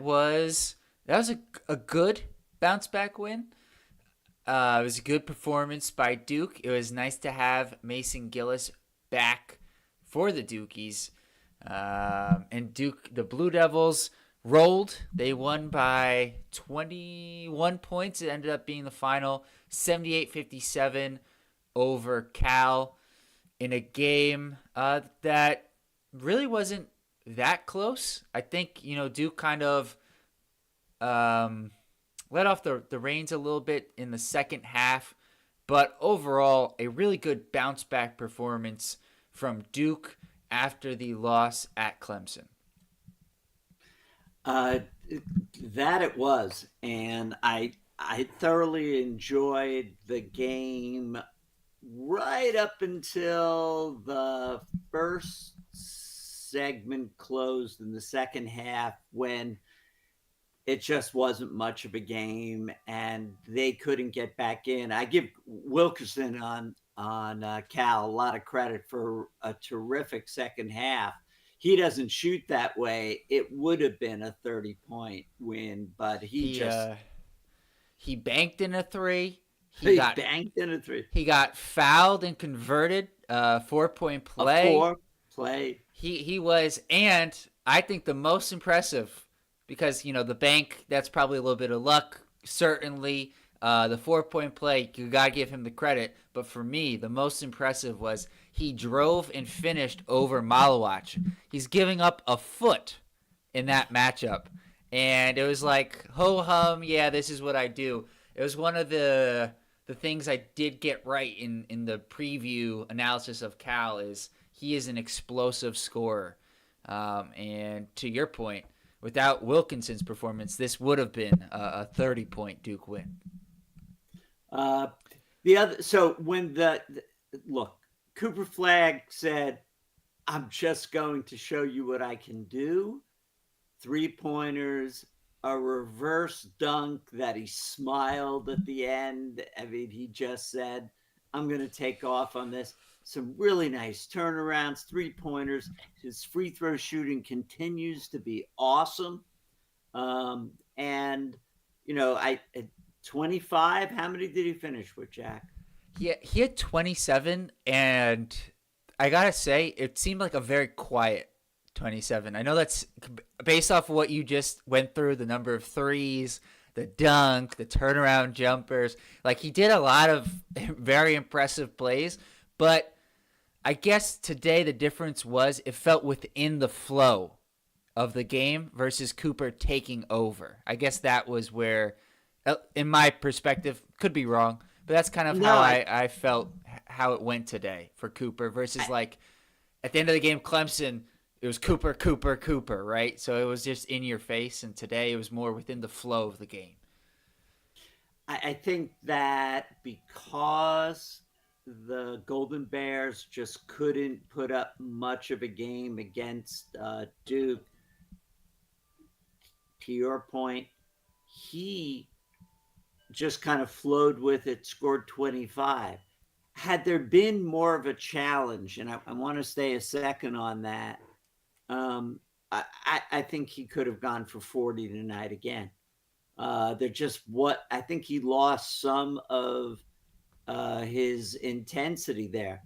that was a good bounce back win. It was a good performance by Duke. It was nice to have Mason Gillis back for the Dukies. And Duke, the Blue Devils, rolled. They won by 21 points. It ended up being the final 78-57 over Cal in a game that really wasn't that close. I think, Duke kind of let off the reins a little bit in the second half, but overall, a really good bounce back performance from Duke after the loss at Clemson. Uh, that it was, and I thoroughly enjoyed the game right up until the first segment closed in the second half when it just wasn't much of a game and they couldn't get back in. I give Wilkerson on Cal a lot of credit for a terrific second half. He doesn't shoot that way. It would have been a 30-point win, but he He just uh, he banked in a three. He he got banked in a three. he got fouled and converted. 4-point A play. four play. He was, and I think the most impressive, because the bank, that's probably a little bit of luck. Certainly, the 4-point play, you gotta give him the credit. But for me, the most impressive was he drove and finished over Malawach. He's giving up a foot in that matchup, and it was like ho hum. Yeah, this is what I do. It was one of the things I did get right in the preview analysis of Cal is he is an explosive scorer. And to your point, without Wilkinson's performance, this would have been a 30-point Duke win. The other, so when the look, Cooper Flagg said, "I'm just going to show you what I can do." 3-pointers, a reverse dunk that he smiled at the end. I mean, he just said, "I'm going to take off on this." Some really nice turnarounds, 3-pointers. His free throw shooting continues to be awesome. And, I at 25, how many did he finish with, Jack? He had 27, and I gotta say, it seemed like a very quiet 27. I know that's based off of what you just went through, the number of threes, the dunk, the turnaround jumpers. Like, he did a lot of very impressive plays, but I guess today the difference was it felt within the flow of the game versus Cooper taking over. I guess that was where, in my perspective, could be wrong, but that's kind of No, how I felt how it went today for Cooper versus, like, at the end of the game, Clemson, it was Cooper, Cooper, Cooper, right? So it was just in your face, and today it was more within the flow of the game. I think that because the Golden Bears just couldn't put up much of a game against Duke, to your point, he just kind of flowed with it, scored 25. Had there been more of a challenge, and I want to stay a second on that, I think he could have gone for 40 tonight again. They're just what I think he lost some of his intensity there.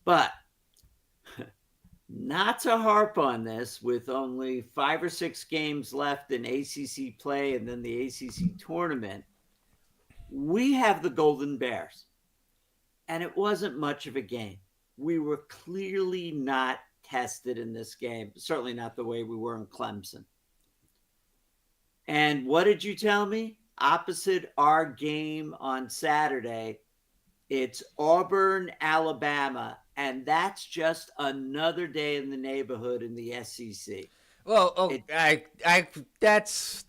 But not to harp on this, with only 5 or 6 games left in ACC play and then the ACC tournament, we have the Golden Bears. And it wasn't much of a game. We were clearly not tested in this game, certainly not the way we were in Clemson. And what did you tell me? Opposite our game on Saturday, it's Auburn, Alabama, and that's just another day in the neighborhood in the SEC. Well, that's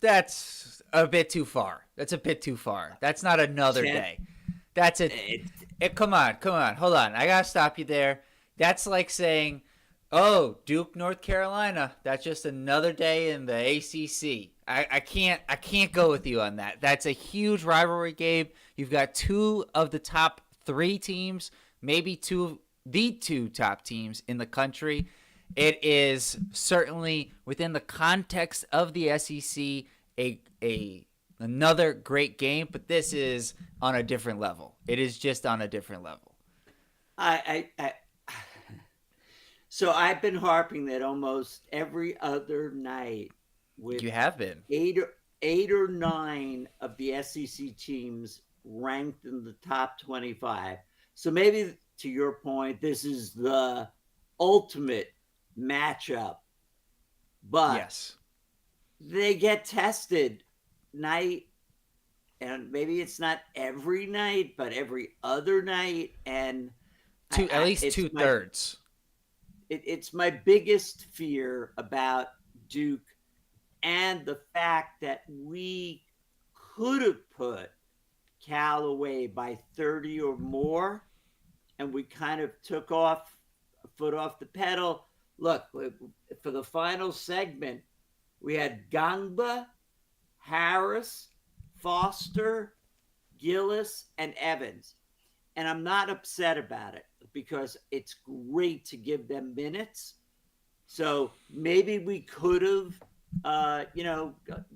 a bit too far. That's a bit too far. That's not another day. That's come on, hold on. I gotta stop you there. That's like saying, "Oh, Duke, North Carolina. That's just another day in the ACC." I can't go with you on that. That's a huge rivalry game. You've got two of the top 3 teams, maybe the two top teams in the country, It is certainly within the context of the SEC a another great game, but this is on a different level. It is just on a different level. I so I've been harping that almost every other night with You have been. eight or eight or nine of the SEC teams ranked in the top 25. So maybe to your point, this is the ultimate matchup, but Yes. they get tested night, and maybe it's not every night, but every other night. And At least it's two thirds. it's my biggest fear about Duke and the fact that we could have put Cal away by 30 or more, and we kind of took off a foot off the pedal. Look, for the final segment, we had Gangba, Harris, Foster, Gillis, and Evans. And I'm not upset about it because it's great to give them minutes. So maybe we could have,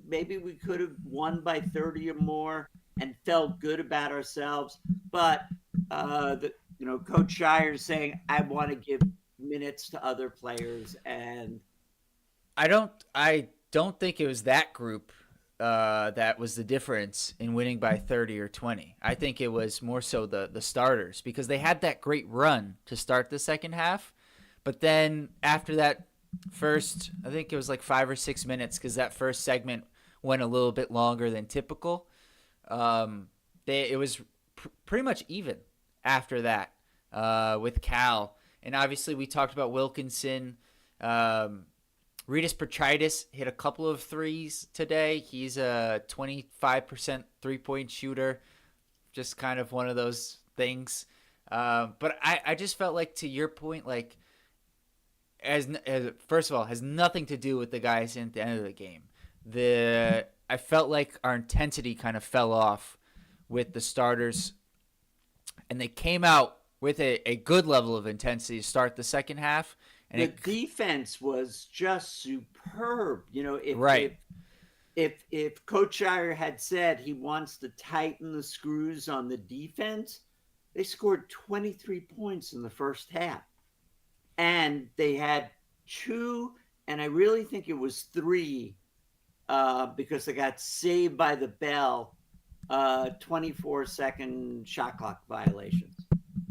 maybe we could have won by 30 or more and felt good about ourselves. But Coach Shire is saying I want to give minutes to other players, and I don't think it was that group that was the difference in winning by 30 or 20. I think it was more so the starters because they had that great run to start the second half. But then after that first, I think it was like 5 or 6 minutes because that first segment went a little bit longer than typical. It was pretty much even after that with Cal. And obviously we talked about Wilkinson. Ritas Petritis hit a couple of threes today. He's a 25% three-point shooter. Just kind of one of those things. But I just felt like, to your point, like, as first of all, has nothing to do with the guys at the end of the game. I felt like our intensity kind of fell off with the starters, and they came out with a good level of intensity to start the second half. And the defense was just superb. Right. If Coach Shire had said he wants to tighten the screws on the defense, they scored 23 points in the first half. And they had two, and I really think it was three, because they got saved by the bell, 24-second shot clock violations.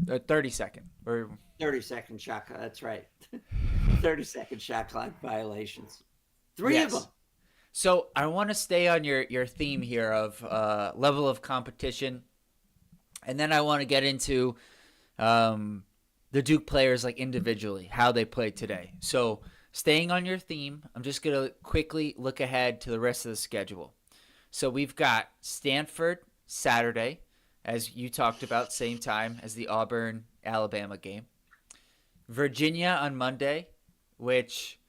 30-second. Or 30-second shot clock, that's right. 30-second shot clock violations. Three of them. So I want to stay on your theme here of level of competition, and then I want to get into the Duke players, like, individually, how they played today. So staying on your theme, I'm just going to quickly look ahead to the rest of the schedule. So we've got Stanford Saturday, as you talked about, same time as the Auburn-Alabama game. Virginia on Monday, which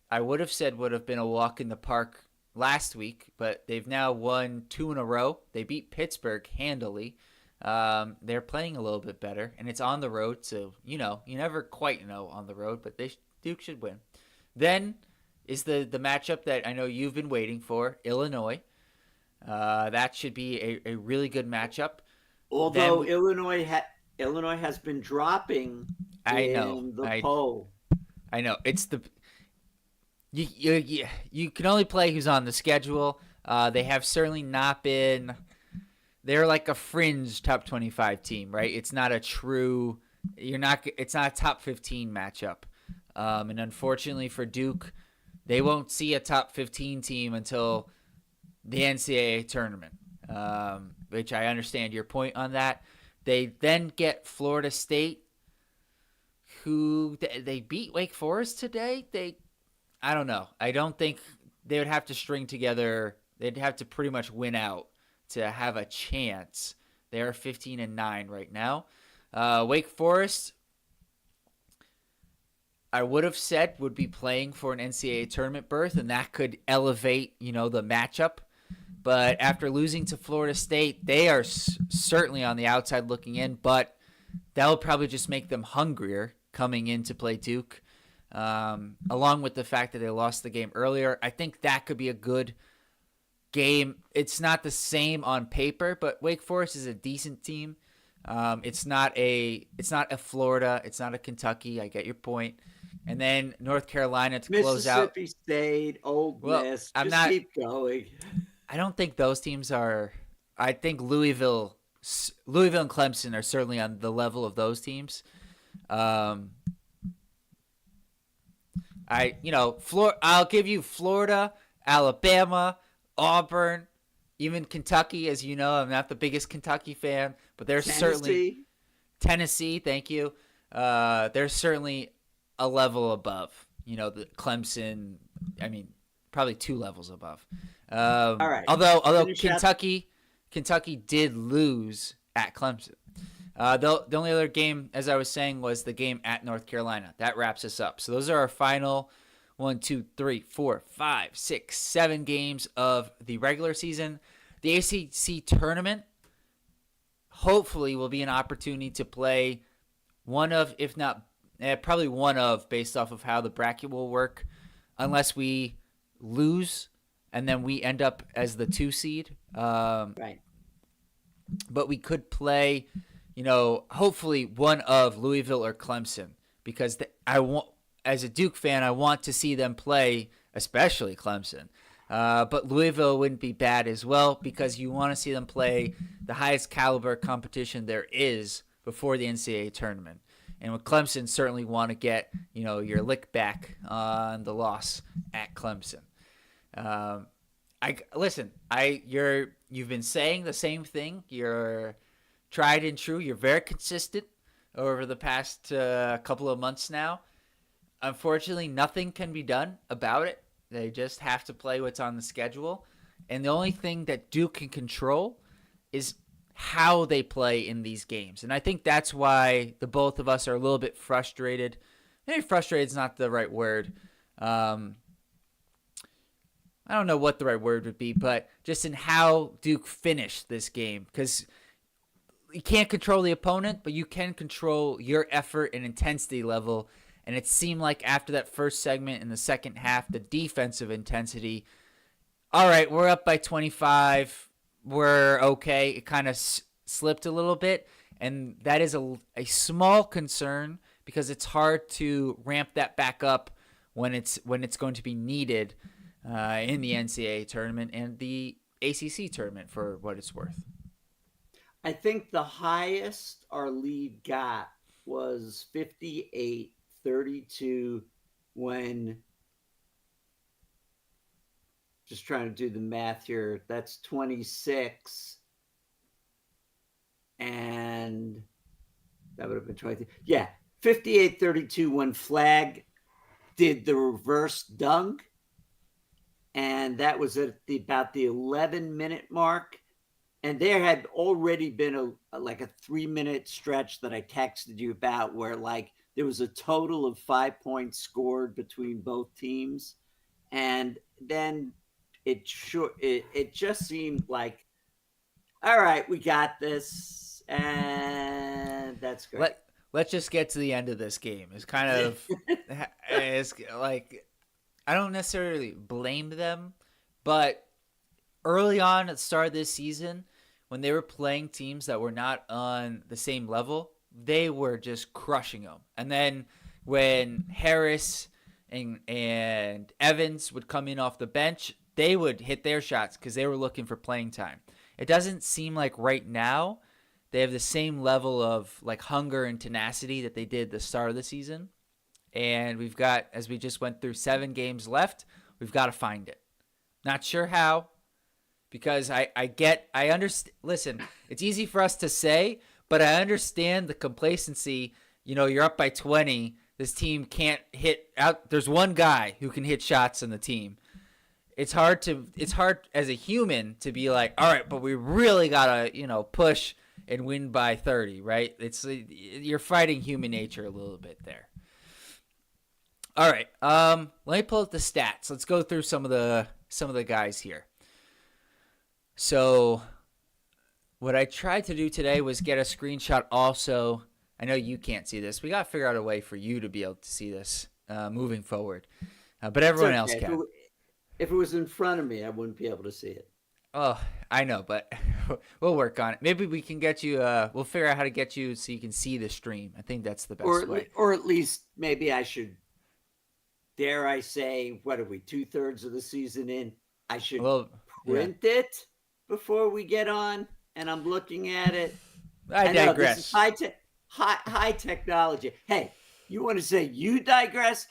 I would have said would have been a walk in the park last week, but they've now won 2 in a row. They beat Pittsburgh handily. They're playing a little bit better, and it's on the road, so you never quite know on the road, but Duke should win. Then is the matchup that I know you've been waiting for, Illinois. That should be a really good matchup. Although Illinois has been dropping in the poll. I know. It's the you can only play who's on the schedule. They have certainly not been. They're like a fringe top 25 team, right? It's not a true. It's not a top 15 matchup. And unfortunately for Duke, they won't see a top 15 team until the NCAA tournament, which I understand your point on that. They then get Florida State, who they beat Wake Forest today. I don't know. I don't think they would have to string together. They'd have to pretty much win out to have a chance. They're 15-9 right now. Wake Forest, I would have said, would be playing for an NCAA tournament berth, and that could elevate, the matchup. But after losing to Florida State, they are certainly on the outside looking in, but that will probably just make them hungrier coming in to play Duke. along with the fact that they lost the game earlier. I think that could be a good game. It's not the same on paper, but Wake Forest is a decent team. It's not a Florida. It's not a Kentucky. I get your point. And then North Carolina to close out. Mississippi State, Old Well, Miss. I'm Just not. keep going. I don't think those teams are. I think Louisville and Clemson are certainly on the level of those teams. Um, I'll give you Florida, Alabama, Auburn, even Kentucky. As you know, I'm not the biggest Kentucky fan, but there's certainly Tennessee. Thank you. There's certainly a level above. The Clemson. I mean, probably 2 levels above. All right. Although Kentucky did lose at Clemson. The only other game, as I was saying, was the game at North Carolina. That wraps us up. So those are our final 1, 2, 3, 4, 5, 6, 7 games of the regular season. The ACC tournament hopefully will be an opportunity to play one of, if not, probably one of, based off of how the bracket will work, unless we lose and then we end up as the 2 seed. Right. But we could play, hopefully one of Louisville or Clemson, because as a Duke fan, I want to see them play, especially Clemson. But Louisville wouldn't be bad as well, because you want to see them play the highest caliber competition there is before the NCAA tournament. And with Clemson, certainly want to get, your lick back on the loss at Clemson. You've been saying the same thing. You're tried and true. You're very consistent over the past couple of months now. Unfortunately, nothing can be done about it. They just have to play what's on the schedule. And the only thing that Duke can control is how they play in these games. And I think that's why the both of us are a little bit frustrated. Maybe frustrated is not the right word. I don't know what the right word would be, but just in how Duke finished this game. Because you can't control the opponent, but you can control your effort and intensity level. And it seemed like after that first segment in the second half, the defensive intensity, all right, we're up by 25. We're okay. It kind of slipped a little bit. And that is a small concern, because it's hard to ramp that back up when it's going to be needed in the NCAA tournament and the ACC tournament, for what it's worth. I think the highest our lead got was 58-32 when, just trying to do the math here, that's 26, and that would have been 23. Yeah, 58-32 when Flag did the reverse dunk, and that was at about the 11-minute mark. And there had already been a 3-minute stretch that I texted you about, where there was a total of 5 points scored between both teams, and then it just seemed like, all right, we got this, and that's great. Let's just get to the end of this game. It's kind of it's like, I don't necessarily blame them, but early on at the start of this season, when they were playing teams that were not on the same level, they were just crushing them. And then when Harris and Evans would come in off the bench, they would hit their shots because they were looking for playing time. It doesn't seem like right now they have the same level of hunger and tenacity that they did the start of the season. And we've got, as we just went through, 7 games left, we've got to find it. Not sure how, because I understand. Listen, it's easy for us to say, but I understand the complacency. You're up by 20. This team can't hit out. There's one guy who can hit shots in the team. It's hard as a human to be like, all right, but we really gotta, push and win by 30, right? You're fighting human nature a little bit there. All right, let me pull up the stats. Let's go through some of the guys here. So what I tried to do today was get a screenshot also. I know you can't see this. We got to figure out a way for you to be able to see this. moving forward. But It's everyone else okay. can. If it was in front of me, I wouldn't be able to see it. Oh, I know, but we'll work on it. Maybe we can get you. We'll figure out how to get you so you can see the stream. I think that's the best way. Or at least maybe I should, dare I say, what are we, 2/3 of the season in? I should Well, yeah. print it before we get on, and I'm looking at it. I I know this is digress. high technology. Hey, you want to say you digress?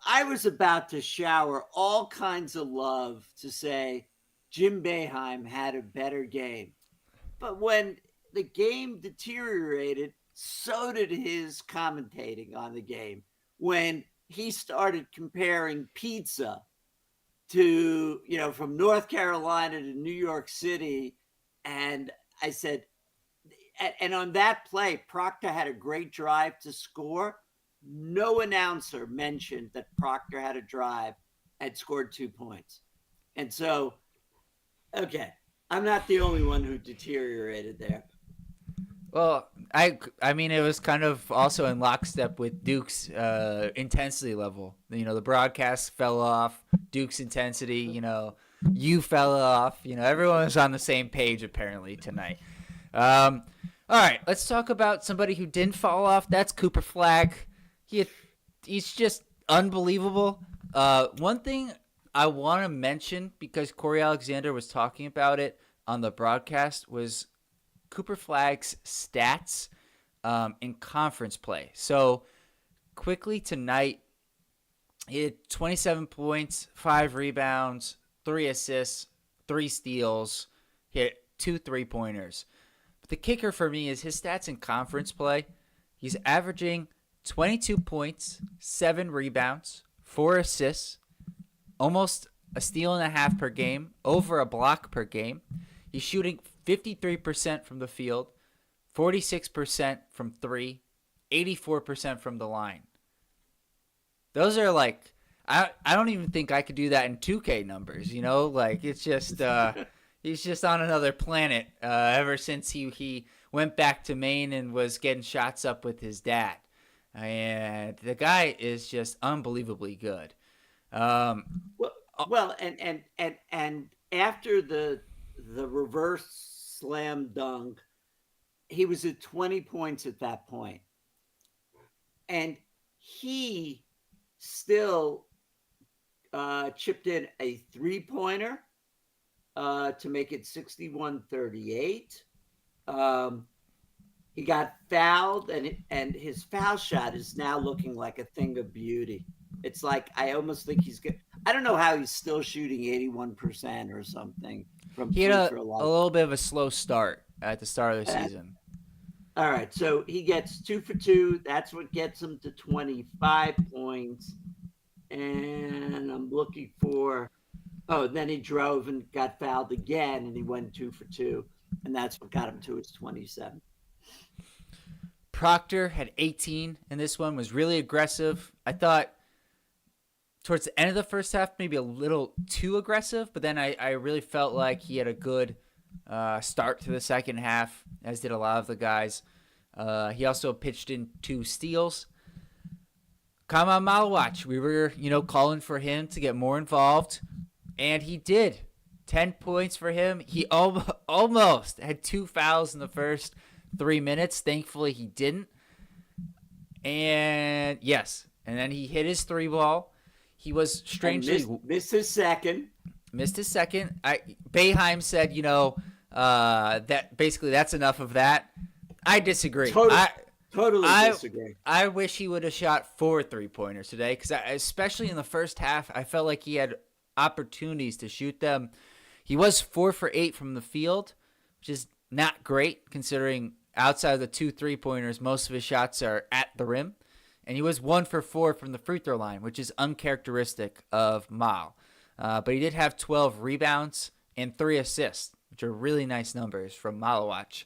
I was about to shower all kinds of love to say Jim Boeheim had a better game. But when the game deteriorated, so did his commentating on the game. When he started comparing pizza to, from North Carolina to New York City, and I said, and on that play, Proctor had a great drive to score. No announcer mentioned that Proctor had a drive and scored 2 points. And so, okay, I'm not the only one who deteriorated there. Well, I mean, it was kind of also in lockstep with Duke's intensity level. The broadcast fell off. Duke's intensity, you fell off. Everyone was on the same page apparently tonight. All right, let's talk about somebody who didn't fall off. That's Cooper Flagg. He's just unbelievable. One thing I want to mention, because Corey Alexander was talking about it on the broadcast, was Cooper Flagg's stats in conference play. So quickly tonight, he had 27 points, 5 rebounds, 3 assists, 3 steals. He had 2 3-pointers. But the kicker for me is his stats in conference play. He's averaging 22 points, 7 rebounds, 4 assists, almost a steal and a half per game, over a block per game. He's shooting 53% from the field, 46% from 3, 84% from the line. Those are like, I don't even think I could do that in 2K numbers, it's just, he's just on another planet ever since he went back to Maine and was getting shots up with his dad. And the guy is just unbelievably good. And after the reverse slam dunk, he was at 20 points at that point. And he still chipped in a 3-pointer to make it 61-38. He got fouled, and his foul shot is now looking like a thing of beauty. It's like, I almost think he's good. I don't know how he's still shooting 81% or something from he had free throw a line. little bit of a slow start at the start of the season. All right, so he gets 2 for 2. That's what gets him to 25 points. And I'm looking for, then he drove and got fouled again, and he went 2 for 2. And that's what got him to his 27. Proctor had 18 in this one, was really aggressive. I thought towards the end of the first half, maybe a little too aggressive, but then I really felt like he had a good start to the second half, as did a lot of the guys. He also pitched in 2 steals. Kama Malawach, we were, calling for him to get more involved, and he did. 10 points for him. He almost had 2 fouls in the first 3 minutes. Thankfully, he didn't. And yes, and then he hit his 3-ball. He was strangely missed his second. Boeheim said, that basically that's enough of that. I disagree. Totally disagree. I wish he would have shot 4 3-pointers today, because especially in the first half, I felt like he had opportunities to shoot them. He was 4 for 8 from the field, which is not great considering outside of the 2 3-pointers, most of his shots are at the rim. And he was 1 for 4 from the free throw line, which is uncharacteristic of Mal. But he did have 12 rebounds and 3 assists, which are really nice numbers from Malawach.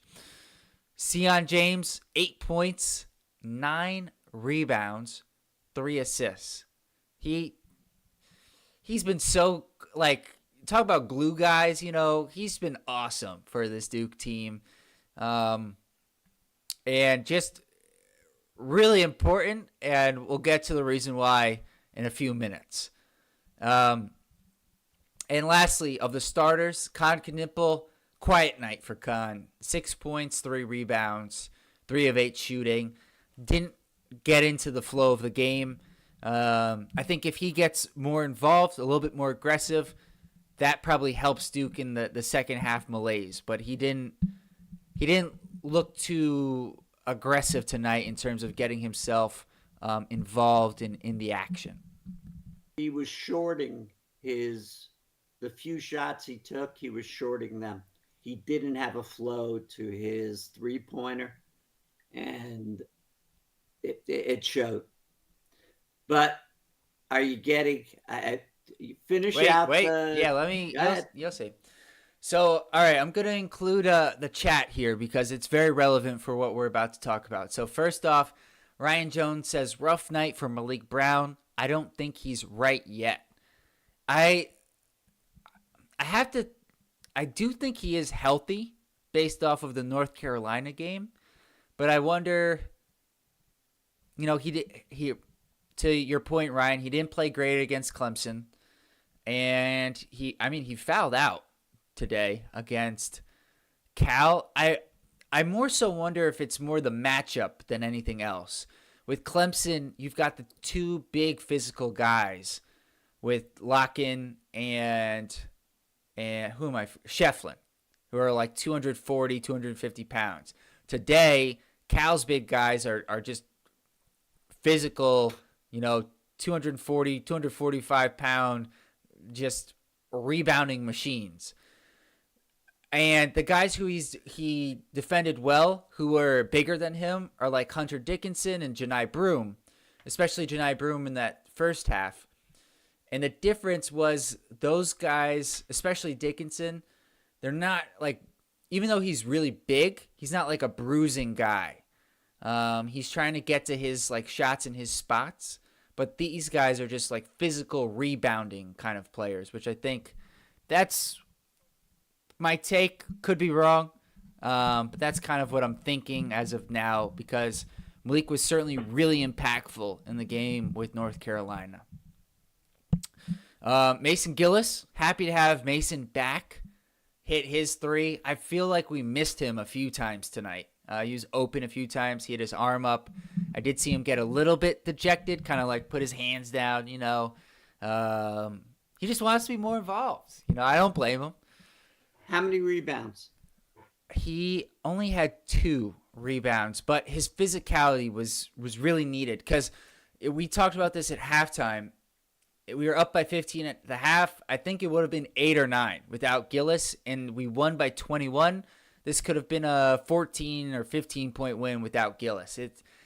Sion James, 8 points, 9 rebounds, 3 assists. He's been so, talk about glue guys, he's been awesome for this Duke team. And just really important, and we'll get to the reason why in a few minutes. Um, and lastly, of the starters, Khan Knipple, quiet night for Khan. 6 points, 3 rebounds, 3 of 8 shooting. Didn't get into the flow of the game. I think if he gets more involved, a little bit more aggressive, that probably helps Duke in the second half malaise. But he didn't look too aggressive tonight in terms of getting himself involved in the action. He was shorting his the few shots he took. He was shorting them. He didn't have a flow to his 3-pointer, and it showed. But are you getting? Finish out Wait. the. Yeah, Go ahead. you'll see. So, all right, I'm going to include the chat here because it's very relevant for what we're about to talk about. So, first off, Ryan Jones says, rough night for Malik Brown. I don't think he's right yet. I I have to I do think he is healthy based off of the North Carolina game, but I wonder, he to your point, Ryan, he didn't play great against Clemson, and he fouled out today against Cal. I more so wonder if it's more the matchup than anything else. With Clemson, you've got the two big physical guys with Locken and who am I? Shefflin, who are like 240, 250 pounds. Today, Cal's big guys are just physical, 240, 245 pound, just rebounding machines. And the guys who he defended well, who were bigger than him, are like Hunter Dickinson and Janai Broom, especially Janai Broom in that first half. And the difference was those guys, especially Dickinson, they're not like, even though he's really big, he's not like a bruising guy. He's trying to get to his like shots in his spots, but these guys are just like physical rebounding kind of players, which I think that's my take. Could be wrong, but that's kind of what I'm thinking as of now because Malik was certainly really impactful in the game with North Carolina. Mason Gillis, happy to have Mason back. Hit his 3. I feel like we missed him a few times tonight. He was open a few times. He had his arm up. I did see him get a little bit dejected, kind of like put his hands down, He just wants to be more involved. I don't blame him. How many rebounds? He only had 2 rebounds, but his physicality was really needed because we talked about this at halftime. We were up by 15 at the half. I think it would have been 8 or 9 without Gillis, and we won by 21. This could have been a 14 or 15-point win without Gillis.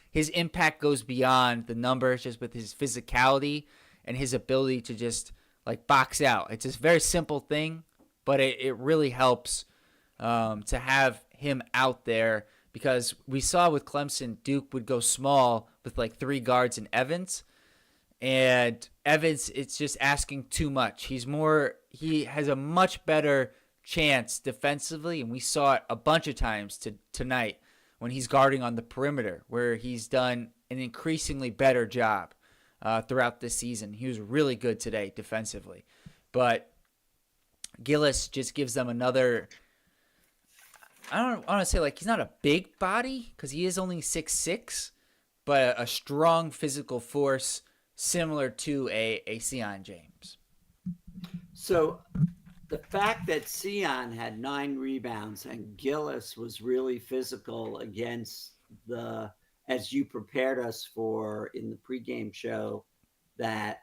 His impact goes beyond the numbers, just with his physicality and his ability to just like box out. It's a very simple thing, but it really helps to have him out there because we saw with Clemson, Duke would go small with like 3 guards and Evans. And Evans, it's just asking too much. He has a much better chance defensively, and we saw it a bunch of times tonight when he's guarding on the perimeter, where he's done an increasingly better job throughout this season. He was really good today defensively. But Gillis just gives them another, I don't want to say like he's not a big body because he is only 6'6", but a strong physical force similar to a Sion James. So the fact that Sion had 9 rebounds and Gillis was really physical against as you prepared us for in the pregame show, that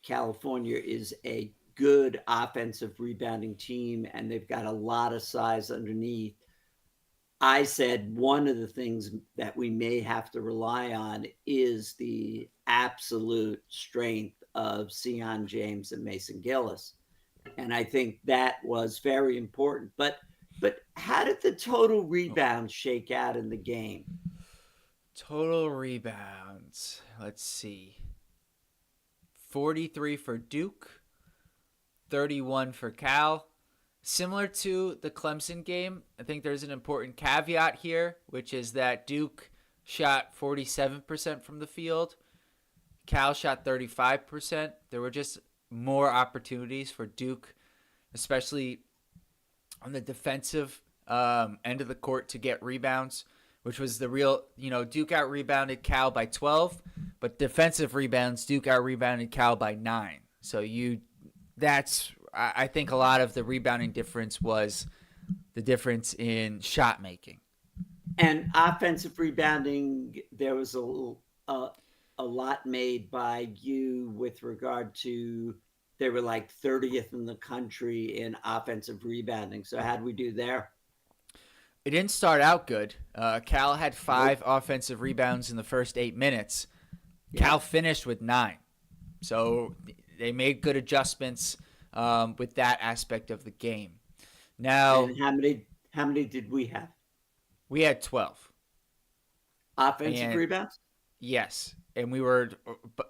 California is a good offensive rebounding team and they've got a lot of size underneath. I said one of the things that we may have to rely on is the absolute strength of Sion James and Mason Gillis. And I think that was very important. But how did the total rebounds shake out in the game? Total rebounds. Let's see. 43 for Duke, 31 for Cal. Similar to the Clemson game, I think there's an important caveat here, which is that Duke shot 47% from the field. Cal shot 35%. There were just more opportunities for Duke, especially on the defensive end of the court to get rebounds, which was the real, Duke out rebounded Cal by 12, but defensive rebounds, Duke out rebounded Cal by 9. So I think a lot of the rebounding difference was the difference in shot making. And offensive rebounding, there was a lot made by you with regard to they were like 30th in the country in offensive rebounding. So how'd we do there? It didn't start out good. Cal had Nope. 5 offensive rebounds in the first 8 minutes. Yeah. Cal finished with 9. So they made good adjustments with that aspect of the game. Now, And how many did we have? we had 12. Offensive And rebounds? yes, and we were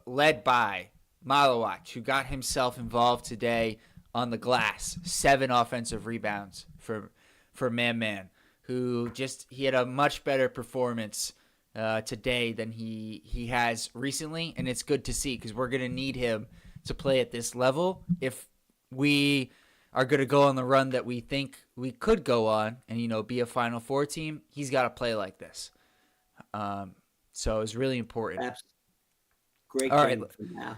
led by Malawach, who got himself involved today on the glass. 7 offensive rebounds for Man, who he had a much better performance today than he has recently, and it's good to see because we're going to need him to play at this level if we are going to go on the run that we think we could go on and be a Final Four team. He's got to play like this. So it's really important. That's great All game right, for now.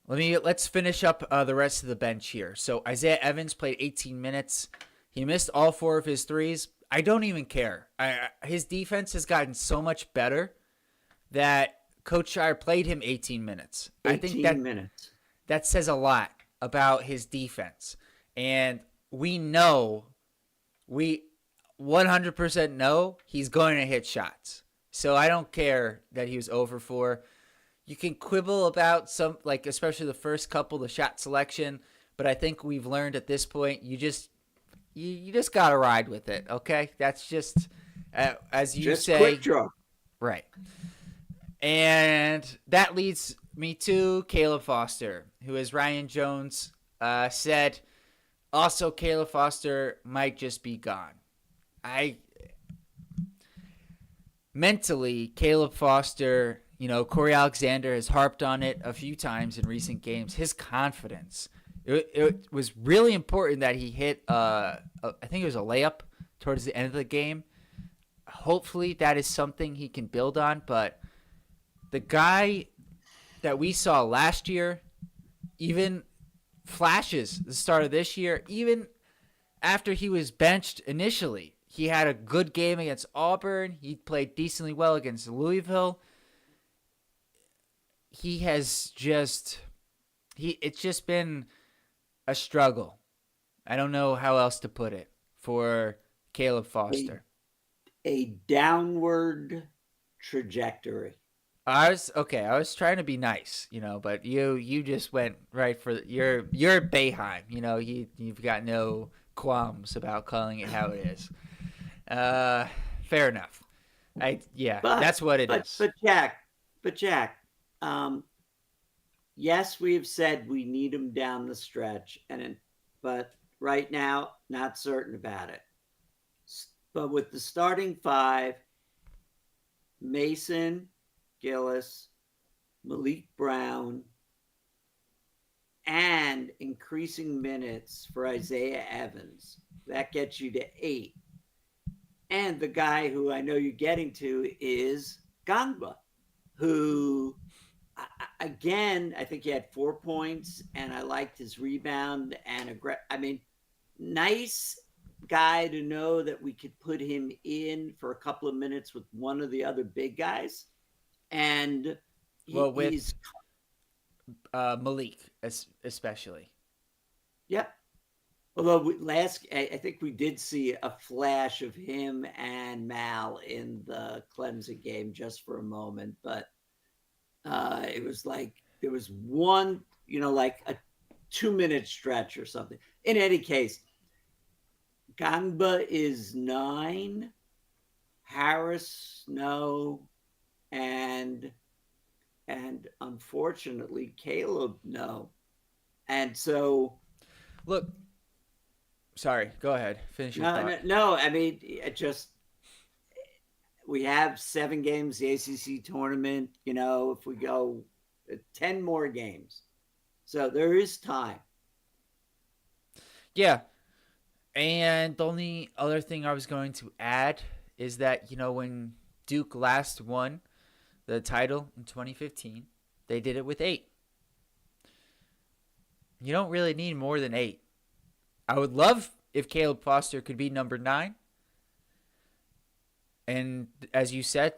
let's finish up the rest of the bench here. So Isaiah Evans played 18 minutes. He missed all 4 of his threes. I don't even care. His defense has gotten so much better that Coach Shire played him 18 minutes. I think 18 minutes. that says a lot about his defense. And we 100% know he's going to hit shots. So I don't care that he was over 4. You can quibble about some, like especially the first couple, the shot selection, but I think we've learned at this point you just gotta ride with it. Okay, that's just as you Just say, quick draw. right? And that leads me to Caleb Foster, who, as Ryan Jones said, also Caleb Foster might just be gone. Mentally, Caleb Foster, Corey Alexander has harped on it a few times in recent games. His confidence. It was really important that he hit, I think it was a layup towards the end of the game. Hopefully that is something he can build on. But the guy that we saw last year, even flashes the start of this year, even after he was benched initially, he had a good game against Auburn. He played decently well against Louisville. It's just been a struggle. I don't know how else to put it for Caleb Foster. A downward trajectory. I was trying to be nice, but you just went right for you're Bayheim, you've got no qualms about calling it how it is. Fair enough. That's what it is. But Jack, yes, we have said we need him down the stretch, but right now, not certain about it. But with the starting 5, Mason, Gillis, Malik Brown, and increasing minutes for Isaiah Evans, that gets you to 8. And the guy who I know you're getting to is Gangba, who, again, I think he had 4 points, and I liked his rebound and nice guy to know that we could put him in for a couple of minutes with one of the other big guys. And with Malik especially. Yep. Although I think we did see a flash of him and Mal in the Clemson game just for a moment, but it was like there was one, like a 2-minute stretch or something. In any case, Gangba is 9, Harris no, and unfortunately Caleb no, and so look. Sorry, go ahead. Finish your No, thought. no, no. I mean, it just we have 7 games, the ACC tournament. If we go 10 more games, so there is time. Yeah, and the only other thing I was going to add is that when Duke last won the title in 2015, they did it with 8. You don't really need more than 8. I would love if Caleb Foster could be number 9. And as you said,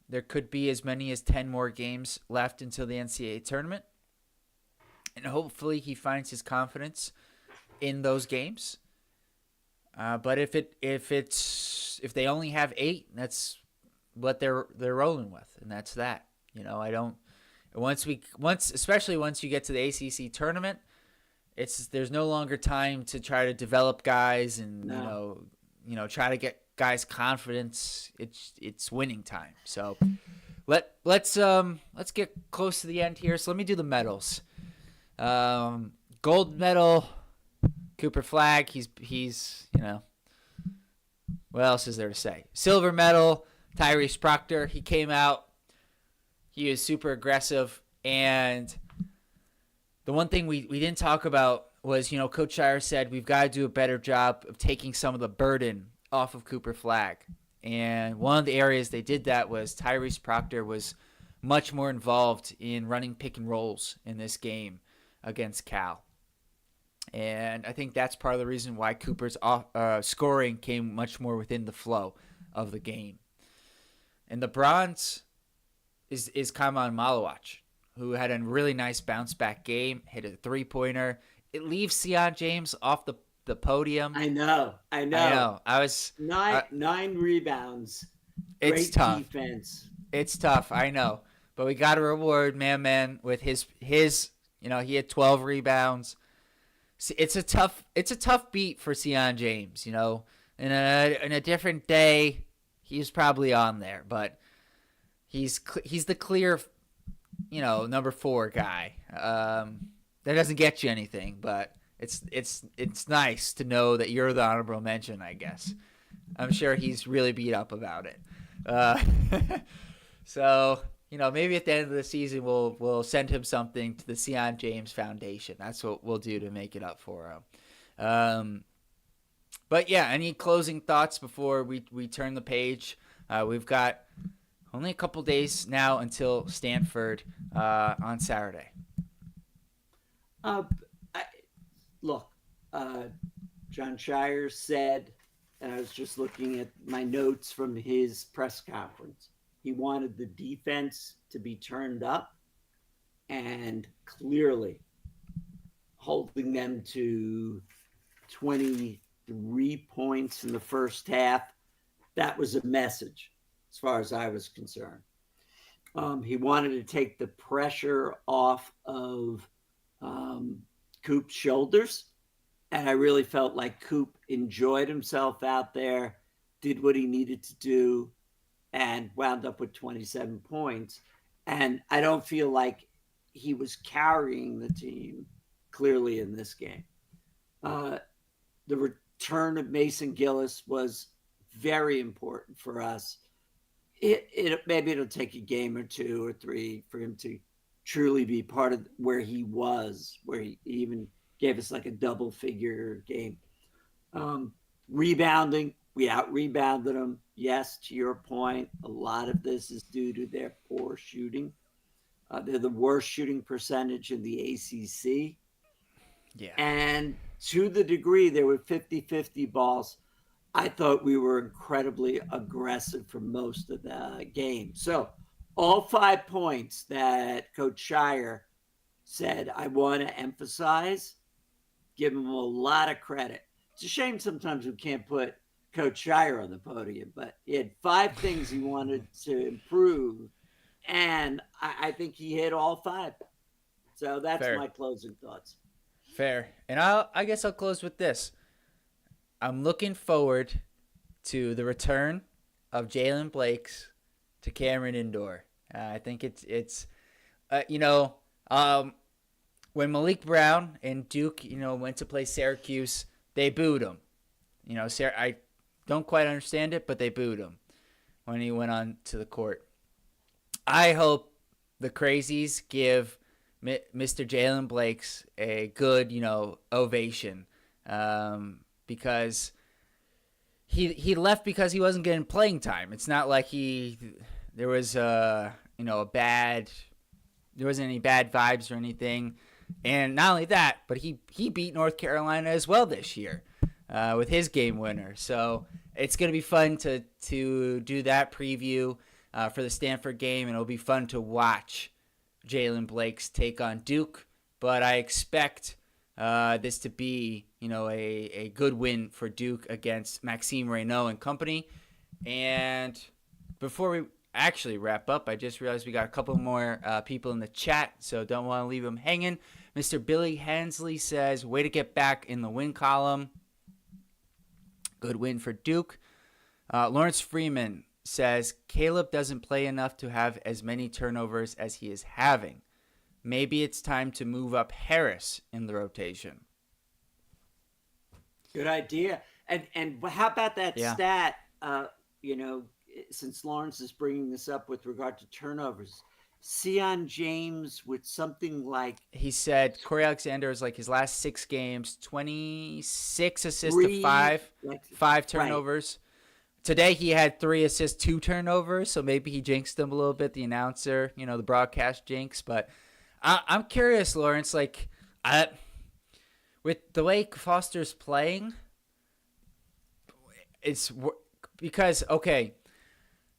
there could be as many as 10 more games left until the NCAA tournament. And hopefully he finds his confidence in those games. But if they only have 8, that's what they're rolling with, and that's that. I don't. Especially once you get to the ACC tournament, there's no longer time to try to develop guys and No. try to get guys confidence. It's winning time. So let's get close to the end here. So let me do the medals. Gold medal, Cooper Flagg. He's what else is there to say? Silver medal, Tyrese Proctor. He came out. He is super aggressive. And the one thing we didn't talk about was, Coach Shire said we've got to do a better job of taking some of the burden off of Cooper Flagg. And one of the areas they did that was Tyrese Proctor was much more involved in running pick and rolls in this game against Cal. And I think that's part of the reason why Cooper's scoring came much more within the flow of the game. And the bronze is Kaman Malawach, who had a really nice bounce-back game, hit a three-pointer. It leaves Sion James off the podium. I know. I was... Nine rebounds. It's Great tough. defense. It's tough, I know. But we got to reward Man with his he had 12 rebounds. It's a tough beat for Sion James, In a different day, he's probably on there, but he's the clear, number 4 guy. That doesn't get you anything, but it's nice to know that you're the honorable mention, I guess. I'm sure he's really beat up about it. So, maybe at the end of the season we'll send him something to the Sion James Foundation. That's what we'll do to make it up for him. But yeah, any closing thoughts before we turn the page? We've got only a couple days now until Stanford on Saturday. Look, John Shire said, and I was just looking at my notes from his press conference, he wanted the defense to be turned up, and clearly holding them to 23 points in the first half, that was a message as far as I was concerned. He wanted to take the pressure off of Coop's shoulders, and I really felt like Coop enjoyed himself out there, did what he needed to do, and wound up with 27 points. And I don't feel like he was carrying the team clearly in this game. The return of Mason Gillis was very important for us. Maybe it'll take a game or 2 or 3 for him to truly be part of where he was, where he even gave us like a double figure game. Rebounding, we out-rebounded them. Yes, to your point, a lot of this is due to their poor shooting. They're the worst shooting percentage in the ACC. Yeah. And to the degree there were 50-50 balls, I thought we were incredibly aggressive for most of the game. So all 5 points that Coach Shire said I want to emphasize, give him a lot of credit. It's a shame sometimes we can't put Coach Shire on the podium, but he had 5 things he wanted to improve, and I think he hit all 5. So that's Fair. my closing thoughts. Fair. And I guess I'll close with this. I'm looking forward to the return of Jalen Blakes to Cameron Indoor. I think it's when Malik Brown and Duke, went to play Syracuse they booed him. Sarah, I don't quite understand it, but they booed him when he went on to the court. I hope the crazies give Mr. Jalen Blakes a good, ovation, because he left because he wasn't getting playing time. It's not like there was there wasn't any bad vibes or anything. And not only that, but he beat North Carolina as well this year with his game winner. So it's going to be fun to do that preview for the Stanford game, and it'll be fun to watch Jalen Blake's take on Duke. But I expect this to be, a good win for Duke against Maxime Reynaud and company. And before we actually wrap up, I just realized we got a couple more people in the chat, so don't want to leave them hanging. Mr. Billy Hensley says, way to get back in the win column. Good win for Duke. Lawrence Freeman says, Caleb doesn't play enough to have as many turnovers as he is having. Maybe it's time to move up Harris in the rotation. Good idea. And how about that stat, since Lawrence is bringing this up with regard to turnovers, Sion James with something like... He said Corey Alexander is like his last 6 games, 26 assists to 5 turnovers. Right. Today he had 3 assists, 2 turnovers, so maybe he jinxed them a little bit, the announcer, the broadcast jinx. But I'm curious, Lawrence, with the way Foster's playing, it's because, okay,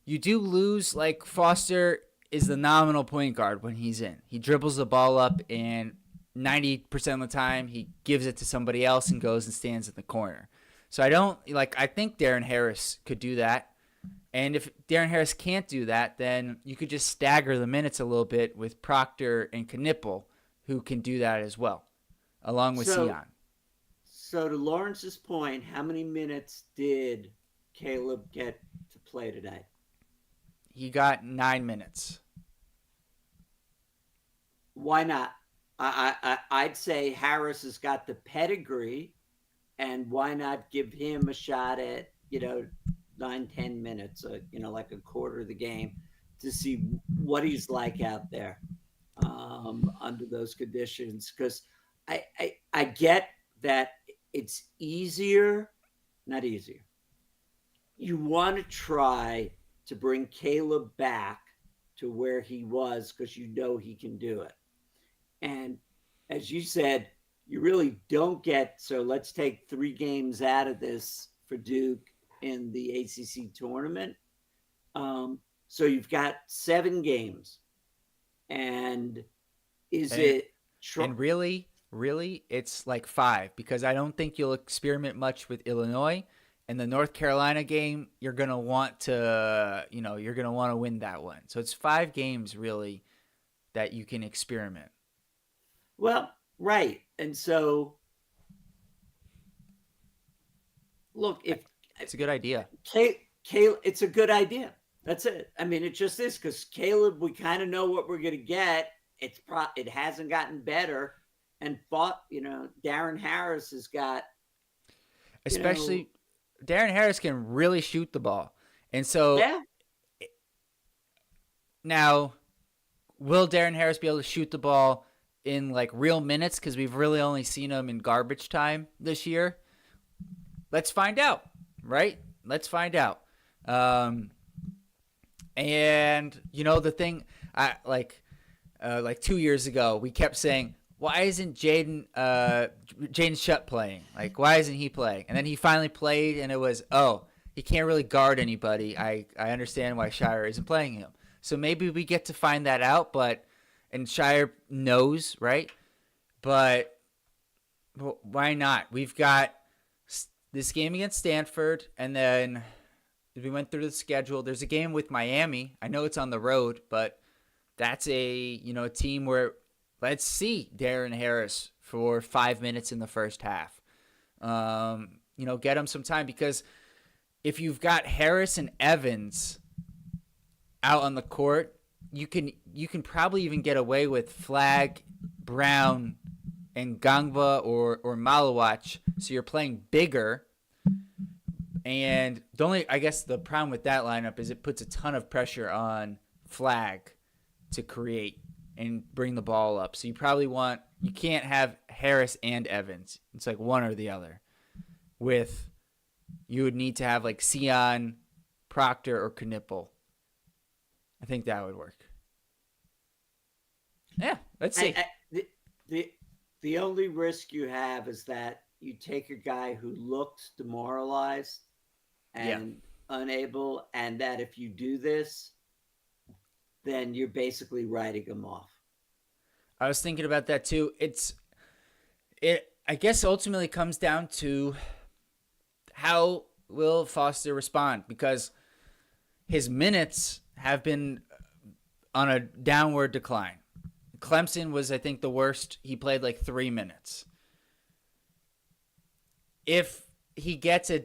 you do lose, Foster is the nominal point guard when he's in. He dribbles the ball up, and 90% of the time he gives it to somebody else and goes and stands in the corner. So I think Darren Harris could do that. And if Darren Harris can't do that, then you could just stagger the minutes a little bit with Proctor and Knipple, who can do that as well, along with Sion. So to Lawrence's point, how many minutes did Caleb get to play today? He got 9 minutes. Why not? I'd say Harris has got the pedigree, and why not give him a shot at 9-10 minutes, like a quarter of the game, to see what he's like out there under those conditions. Because I get that it's not easier. You want to try to bring Caleb back to where he was because he can do it. And as you said, you really don't get, so let's take 3 games out of this for Duke in the ACC tournament. So you've got 7 games. And and really, it's like 5, because I don't think you'll experiment much with Illinois. And the North Carolina game, you're going to want to, win that one. So it's 5 games really that you can experiment. Well, right. And so, look, it's a good idea. Caleb, it's a good idea. That's it. I mean, it just is, because Caleb, we kind of know what we're going to get. It hasn't gotten better. And Darren Harris has got, especially Darren Harris can really shoot the ball. And so now, will Darren Harris be able to shoot the ball in real minutes? Because we've really only seen him in garbage time this year. Let's find out, right? Let's find out. And the thing, like 2 years ago, we kept saying, why isn't Jaden Shutt playing? Why isn't he playing? And then he finally played, and it was, he can't really guard anybody. I understand why Shire isn't playing him. So maybe we get to find that out, and Shire knows, right? But why not? We've got this game against Stanford, and then we went through the schedule. There's a game with Miami. I know it's on the road, but that's a team where let's see Darren Harris for 5 minutes in the first half. Get him some time, because if you've got Harris and Evans out on the court, you can probably even get away with Flagg, Brown, Ngangba or Malawach, so you're playing bigger. And I guess the problem with that lineup is it puts a ton of pressure on Flag to create and bring the ball up. So you can't have Harris and Evans. It's like one or the other. You would need to have like Sion, Proctor, or Knipple. I think that would work. Yeah, let's see. The only risk you have is that you take a guy who looks demoralized and unable, and that if you do this, then you're basically writing him off. I was thinking about that too. I guess ultimately comes down to how will Foster respond, because his minutes have been on a downward decline. Clemson was, I think, the worst. He played like 3 minutes. If he gets a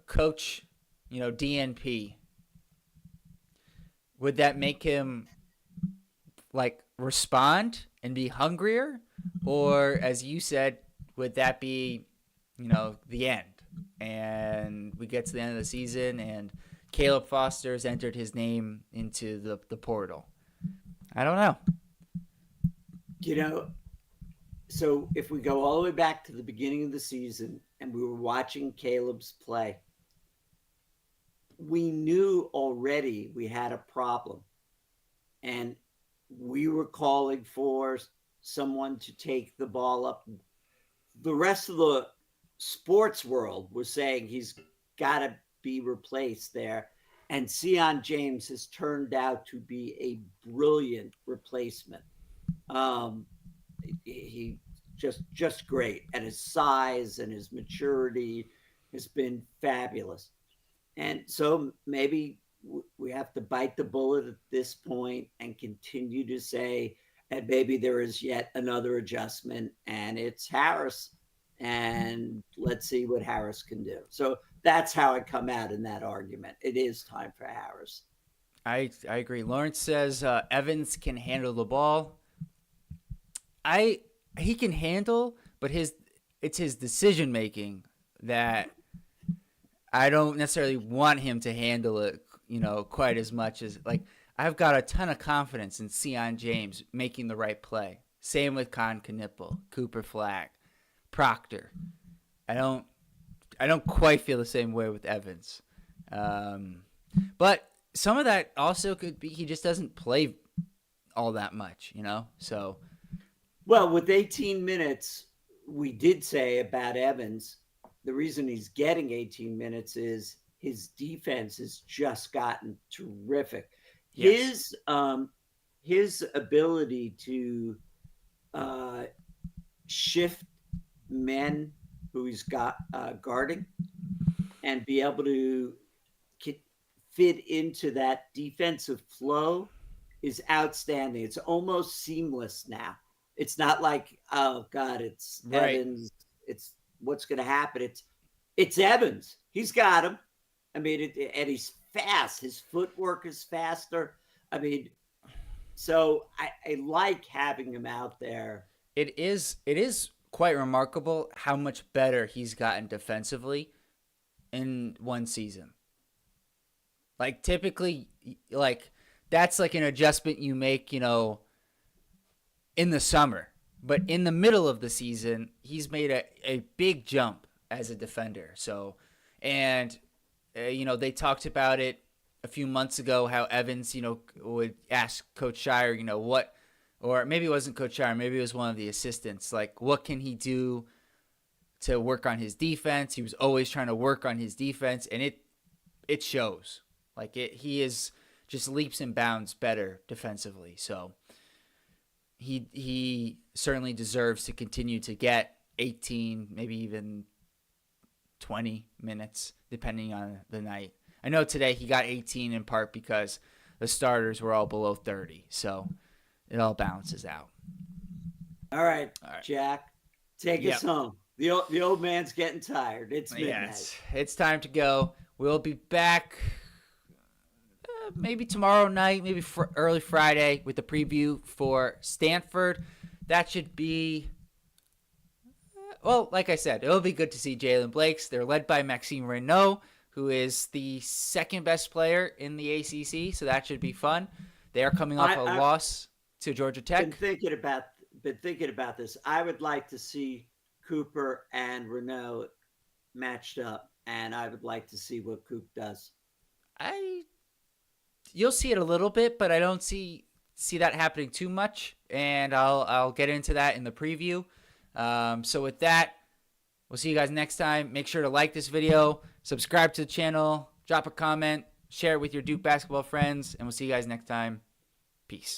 coach, DNP, would that make him like respond and be hungrier? Or, as you said, would that be, the end? And we get to the end of the season and Caleb Foster has entered his name into the portal. I don't know. So if we go all the way back to the beginning of the season and we were watching Caleb's play, we knew already we had a problem. And we were calling for someone to take the ball up. The rest of the sports world was saying he's got to be replaced there. And Sion James has turned out to be a brilliant replacement. He just great, and his size and his maturity has been fabulous. And so maybe we have to bite the bullet at this point and continue to say, and maybe there is yet another adjustment, and it's Harris. And let's see what Harris can do. So that's how I come out in that argument. It is time for Harris. I agree. Lawrence says Evans can handle the ball. He can handle, but it's his decision making that I don't necessarily want him to handle it, quite as much as like I've got a ton of confidence in Sion James making the right play. Same with Con Knipple, Cooper Flag, Proctor. I don't quite feel the same way with Evans. But some of that also could be he just doesn't play all that much, So well, with 18 minutes, we did say about Evans, the reason he's getting 18 minutes is his defense has just gotten terrific. Yes. His ability to shift men who he's got guarding and be able to fit into that defensive flow is outstanding. It's almost seamless now. It's not like, oh God, it's right. Evans. It's what's going to happen. It's Evans. He's got him. I mean, and he's fast. His footwork is faster. I mean, so I like having him out there. It is quite remarkable how much better he's gotten defensively in one season. Like typically, like that's like an adjustment you make, in the summer. But in the middle of the season, he's made a big jump as a defender. So, and, they talked about it a few months ago, how Evans, would ask Coach Shire, what, or maybe it wasn't Coach Shire, maybe it was one of the assistants, like, what can he do to work on his defense? He was always trying to work on his defense, and it shows. Like, he is just leaps and bounds better defensively. So, he certainly deserves to continue to get 18, maybe even 20 minutes, depending on the night. I know today he got 18 in part because the starters were all below 30, so it all balances out. All right. Jack, take us home. The old man's getting tired. It's midnight. Yes, it's time to go. We'll be back maybe tomorrow night, maybe early Friday with the preview for Stanford. that should be, well, like I said, it'll be good to see Jalen Blakes. They're led by Maxime Renault, who is the second best player in the ACC, so that should be fun. They are coming off a loss to Georgia Tech. Been thinking about this. I would like to see Cooper and Renault matched up, and I would like to see what Coop does. You'll see it a little bit, but I don't see that happening too much, and I'll get into that in the preview. So with that, we'll see you guys next time. Make sure to like this video, subscribe to the channel, drop a comment, share it with your Duke basketball friends, and we'll see you guys next time. Peace.